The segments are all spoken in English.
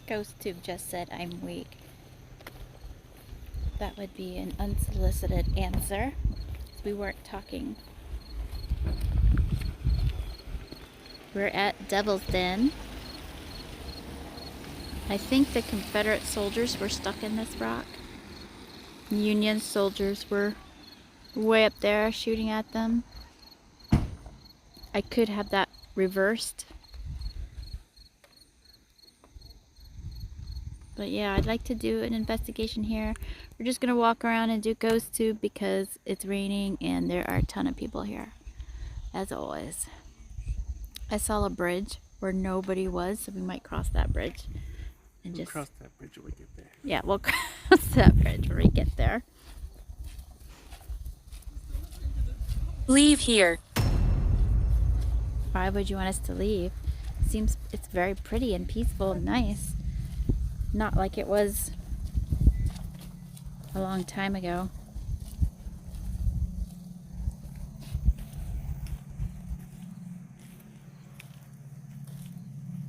Ghost Tube just said I'm weak. That would be an unsolicited answer. We weren't talking. We're at Devil's Den. I think the Confederate soldiers were stuck in this rock. Union soldiers were way up there shooting at them. I could have that reversed. But yeah, I'd like to do an investigation here. We're just gonna walk around and do Ghost Tube because it's raining and there are a ton of people here, as always. I saw a bridge where nobody was, so we might cross that bridge. And we'll cross that bridge when we get there. Yeah, we'll cross that bridge when we get there. Leave here. Why would you want us to leave? Seems it's very pretty and peaceful and nice. Not like it was a long time ago.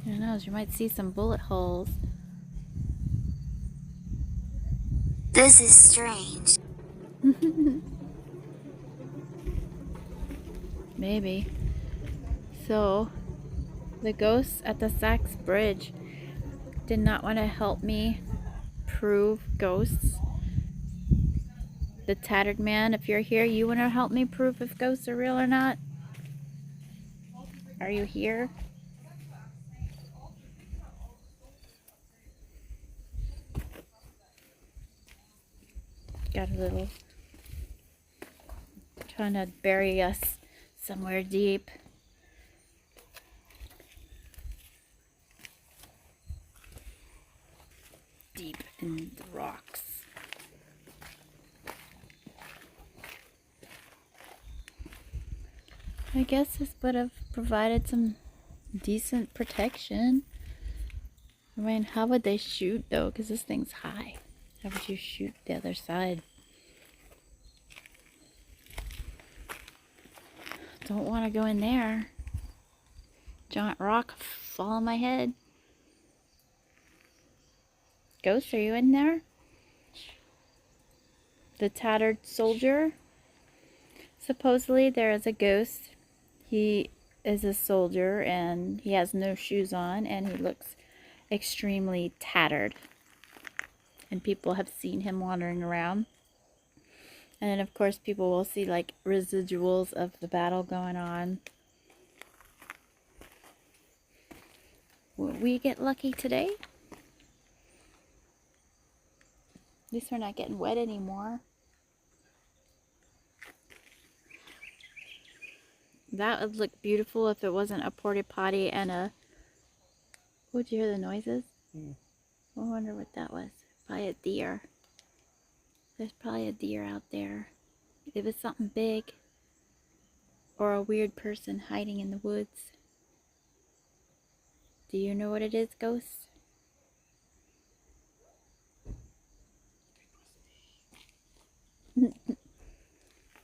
Who knows, you might see some bullet holes. This is strange. Maybe. So, the ghosts at the Sachs Bridge did not want to help me prove ghosts. The Tattered Man, if you're here, you want to help me prove if ghosts are real or not? Are you here? Got a little... trying to bury us somewhere deep. Deep in the rocks. I guess this would have provided some decent protection. I mean, how would they shoot though? Because this thing's high. How would you shoot the other side? Don't want to go in there. Giant rock fall on my head. Ghost, are you in there? The tattered soldier. Supposedly there is a ghost. He is a soldier and he has no shoes on and he looks extremely tattered. And people have seen him wandering around. And then of course people will see like residuals of the battle going on. Will we get lucky today? At least we're not getting wet anymore. That would look beautiful if it wasn't a porta potty and a... Would you hear the noises? I wonder what that was. Probably a deer. There's probably a deer out there. If it's something big. Or a weird person hiding in the woods. Do you know what it is, Ghost?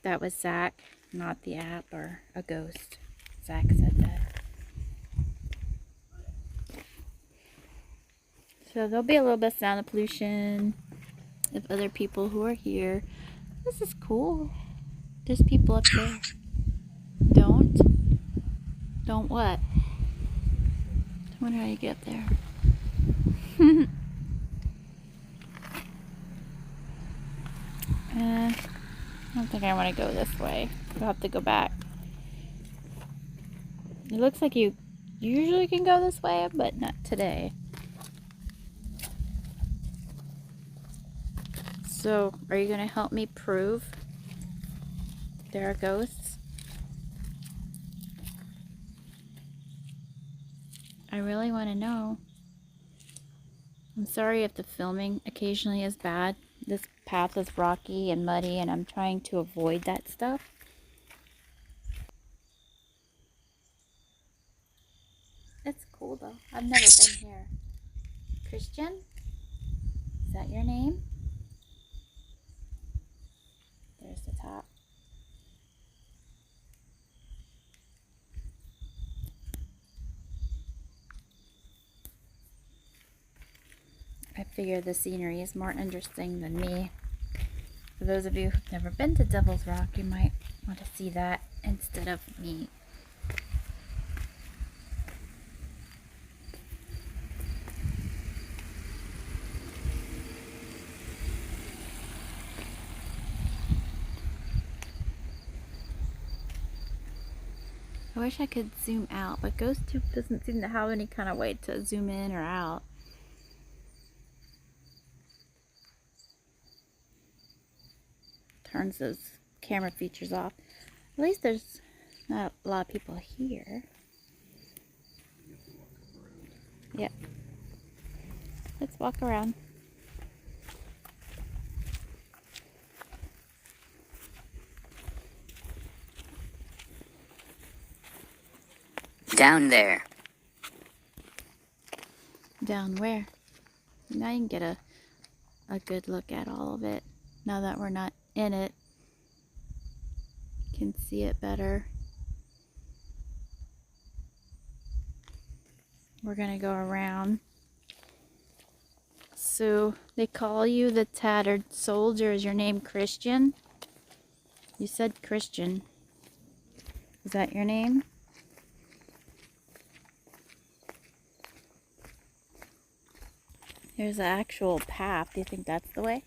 That was Zach, not the app or a ghost. Zach said that. So there'll be a little bit of sound pollution of other people who are here. This is cool. There's people up there. Don't what? I wonder how you get up there. I don't think I want to go this way. We'll have to go back. It looks like you usually can go this way, but not today. So, are you going to help me prove there are ghosts? I really want to know. I'm sorry if the filming occasionally is bad. This path is rocky and muddy and I'm trying to avoid that stuff. It's cool though. I've never been here. Christian? Is that your name? There's the top. I figure the scenery is more interesting than me. For those of you who've never been to Devil's Rock, you might want to see that instead of me. I wish I could zoom out, but GhostTube doesn't seem to have any kind of way to zoom in or out. Turns those camera features off. At least there's not a lot of people here. Yep. Let's walk around. Down there. Down where? Now you can get a good look at all of it. Now that we're not in it, you can see it better. We're gonna go around. So they call you the Tattered Soldier. Is your name Christian? You said Christian. Is that your name? There's an actual path. Do you think that's the way?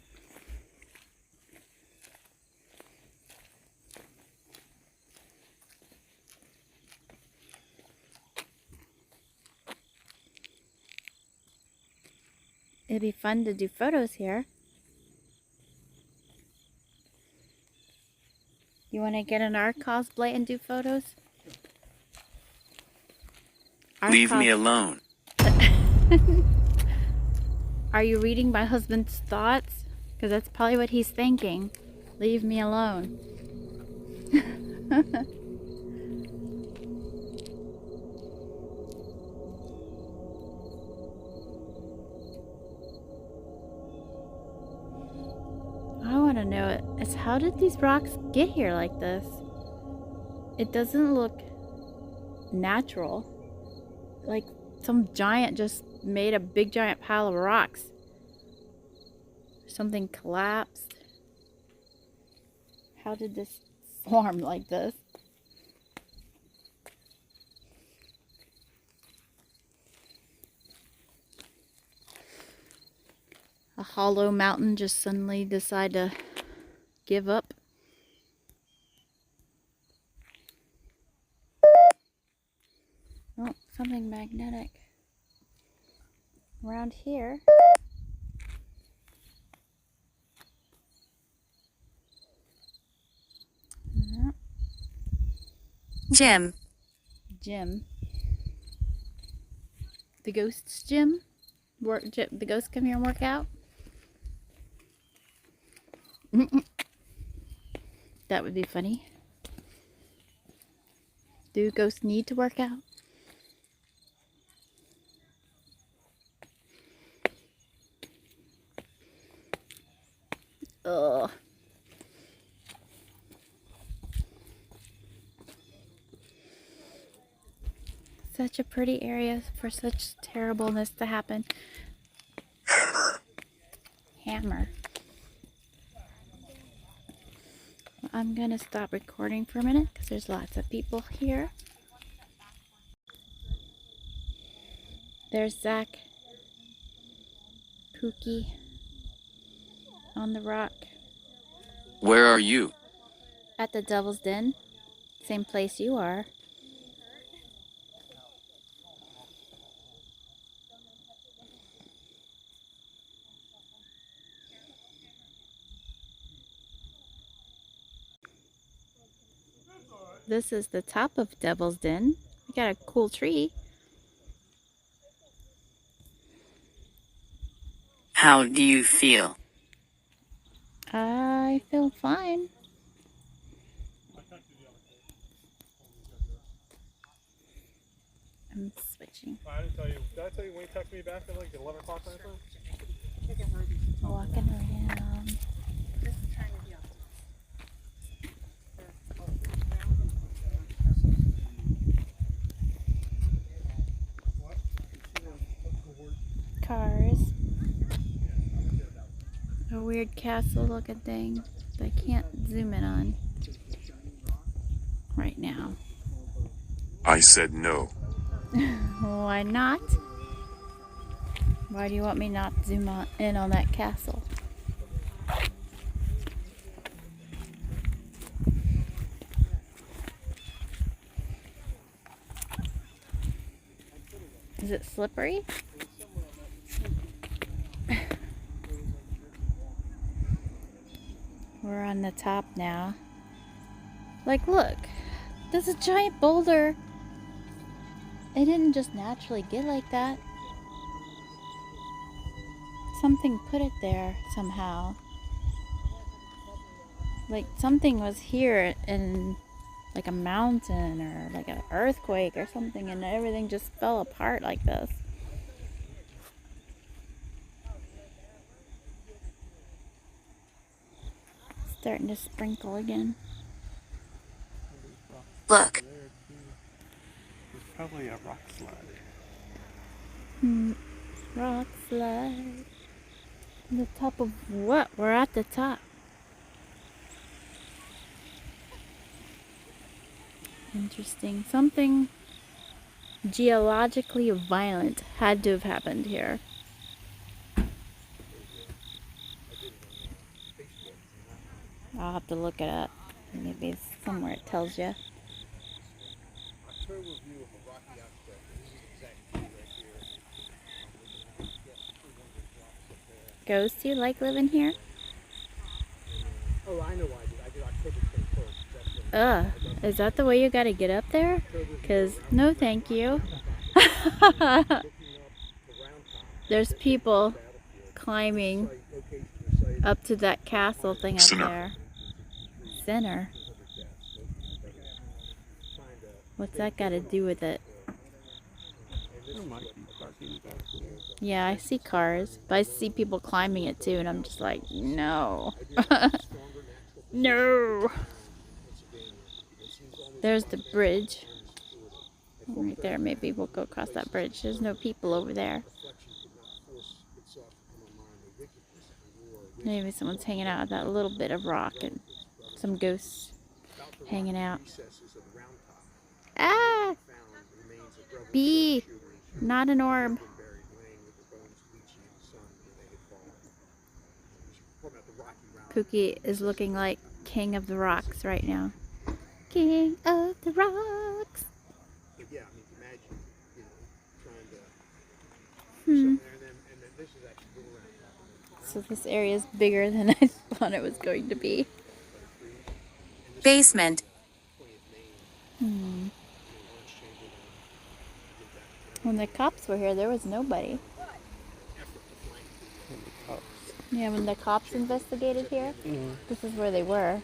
It'd be fun to do photos here. You want to get in our cosplay and do photos? Leave me alone. Are you reading my husband's thoughts? Because that's probably what he's thinking. Leave me alone. I want to know is how did these rocks get here like this? It doesn't look natural. Like some giant just made a big giant pile of rocks. Something collapsed. How did this form like this? A hollow mountain just suddenly decide to give up. Oh, something magnetic. Around here. Jim. Gym. The ghost's gym? The ghosts come here and work out? That would be funny. Do ghosts need to work out? Ugh. Such a pretty area for such terribleness to happen. Hammer. Well, I'm gonna stop recording for a minute because there's lots of people here. There's Zach, Pookie on the rock. Where are you? At the Devil's Den. Same place you are. This is the top of Devil's Den. We got a cool tree. How do you feel? I feel fine. I'm switching. I didn't tell you. Did I tell you when you texted me back at like 11 o'clock or anything? Walking around. Cars. a weird castle looking thing that I can't zoom in on right now. I said no. Why not? Why do you want me not to zoom in on that castle? Is it slippery? We're on the top now. Like, look, there's a giant boulder. It didn't just naturally get like that. Something put it there somehow. Like something was here in like a mountain or like an earthquake or something, and everything just fell apart like this. Starting to sprinkle again. Look. There's probably a rock slide. Rock slide. The top of what? We're at the top. Interesting. Something geologically violent had to have happened here. I'll have to look it up. Maybe somewhere it tells you. Ghost, do you like living here? Oh, I know why I did October 21st. Is that the way you gotta get up there? 'Cause no thank you. There's people climbing up to that castle thing up Sinner. there. Sinner? What's that got to do with it? There might be parking back there. Yeah, I see cars, but I see people climbing it too, and I'm just like, no. No. There's the bridge. Right there, maybe we'll go across that bridge. There's no people over there. Maybe someone's hanging out at that little bit of rock and some ghosts hanging out. Ah! Bee! Not an orb. Pookie is looking like King of the Rocks right now. King of the Rocks! So this area is bigger than I thought it was going to be. Basement. When the cops were here, there was nobody. Yeah, when the cops investigated here, this is where they were.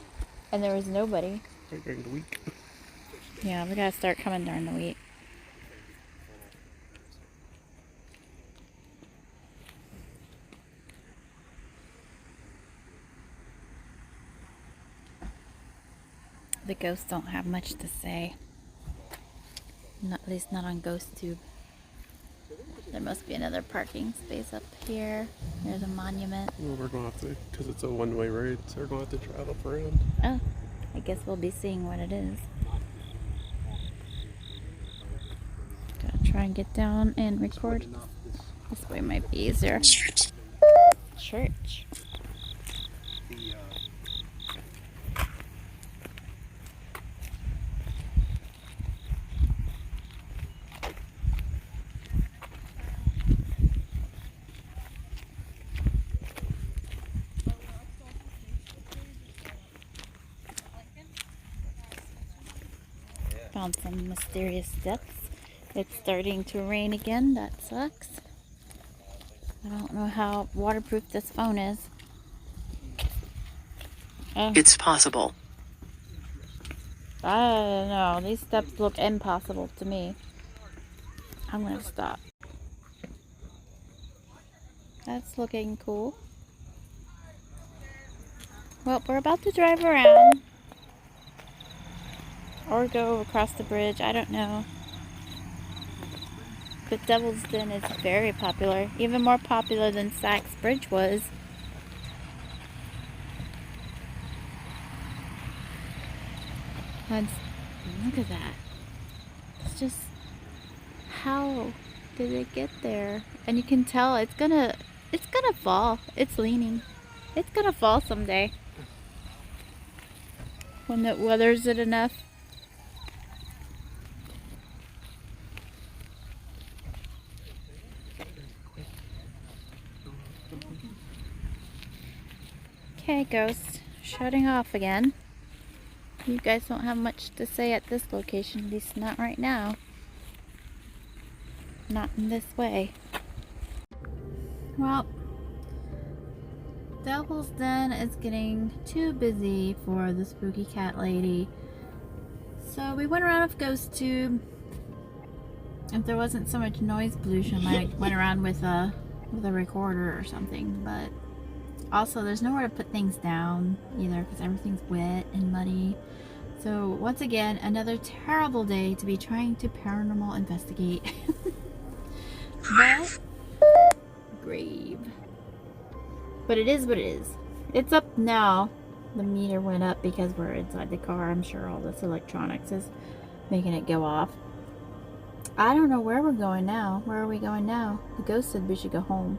And there was nobody. Right during the week. Yeah, we gotta start coming during the week. The ghosts don't have much to say. Not, at least not on GhostTube. There must be another parking space up here. There's a monument. Well, we're going to have to, because it's a one-way road, so we're going to have to travel around. Oh, I guess we'll be seeing what it is. Gotta try and get down and record. This way might be easier. Church. Found some mysterious steps. It's starting to rain again. That sucks. I don't know how waterproof this phone is. It's possible. I don't know. These steps look impossible to me. I'm gonna stop. That's looking cool. Well, we're about to drive around. Or go across the bridge. I don't know. But Devil's Den is very popular. Even more popular than Sachs Bridge was. And look at that. It's just, how did it get there? And you can tell it's gonna fall. It's leaning. It's gonna fall someday. When it weathers it enough. Okay, Ghost. Shutting off again. You guys don't have much to say at this location, at least not right now. Not in this way. Well, Devil's Den is getting too busy for the spooky cat lady. So we went around with Ghost Tube. If there wasn't so much noise pollution, I might have went around with a recorder or something. But also, there's nowhere to put things down either because everything's wet and muddy. So once again, another terrible day to be trying to paranormal investigate. But grave. But it is what it is. It's up now. The meter went up because we're inside the car. I'm sure all this electronics is making it go off. I don't know where we're going now. Where are we going now? The ghost said we should go home.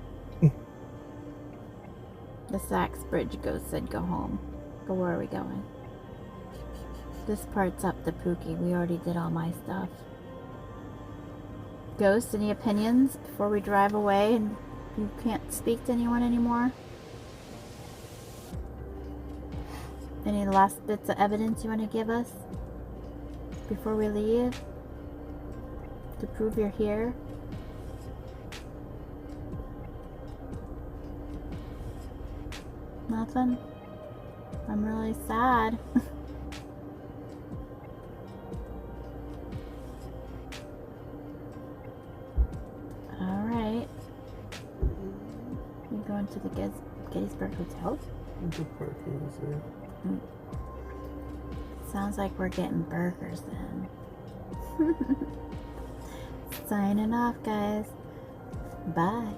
The Sachs Bridge ghost said go home. But where are we going? This part's up to Pookie. We already did all my stuff. Ghost, any opinions before we drive away and you can't speak to anyone anymore? Any last bits of evidence you want to give us before we leave to prove you're here? Nothing? I'm really sad. Alright. You going to the Gettysburg Hotel? The parking is there. Sounds like we're getting burgers then. Signing off, guys. Bye.